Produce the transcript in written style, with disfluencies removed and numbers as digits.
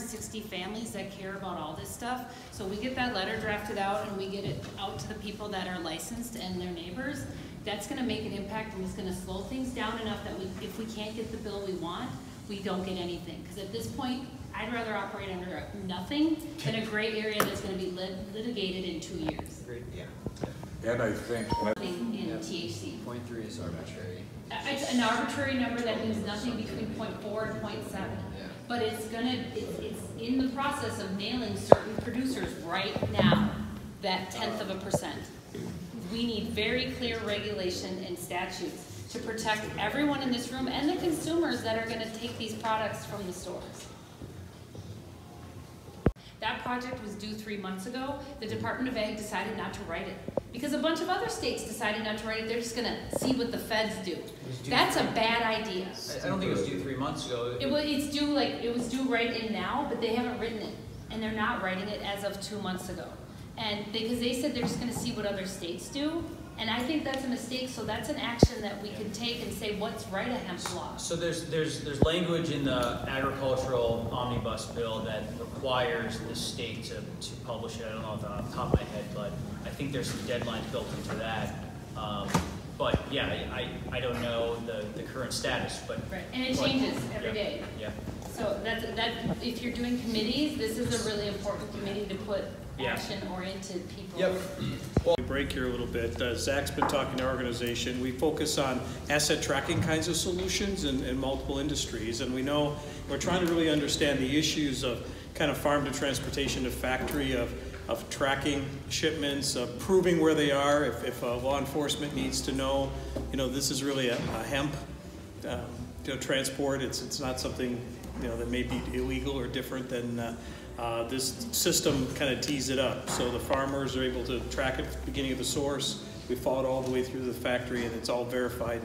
460 families that care about all this stuff. So we get that letter drafted out and we get it out to the people that are licensed and their neighbors. That's gonna make an impact, and it's gonna slow things down enough that if we can't get the bill we want, we don't get anything. Because at this point, I'd rather operate under nothing than a gray area that's gonna be litigated in 2 years. Agreed. Yeah. And I think In THC. 0.3 is arbitrary. It's an arbitrary number that means nothing between 0.4 and 0.7. Yeah. But it's in the process of nailing certain producers right now, that 0.1%. We need very clear regulation and statutes to protect everyone in this room and the consumers that are gonna take these products from the stores. That project was due 3 months ago. The Department of Ag decided not to write it because a bunch of other states decided not to write it. They're just gonna see what the feds do. That's a bad idea. I don't think it was due 3 months ago. It was due right in now, but they haven't written it, and they're not writing it as of 2 months ago. And because they said they're just gonna see what other states do, and I think that's a mistake. So that's an action that we can take and say what's right a hemp law. So there's language in the Agricultural Omnibus Bill that requires the state to publish it. I don't know if off the top of my head, but I think there's some deadlines built into that. But yeah, I don't know the current status, but right, and it changes every day. Yeah. So that if you're doing committees, this is a really important committee to put action-oriented people. Yep. Well, we break here a little bit. Zach's been talking to our organization. We focus on asset tracking kinds of solutions in multiple industries, and we know we're trying to really understand the issues of kind of farm to transportation to factory, of tracking shipments, of proving where they are. If law enforcement needs to know, this is really a hemp transport. It's not something that may be illegal or different than. This system kind of tees it up, so the farmers are able to track it at the beginning of the source. We follow it all the way through the factory, and it's all verified.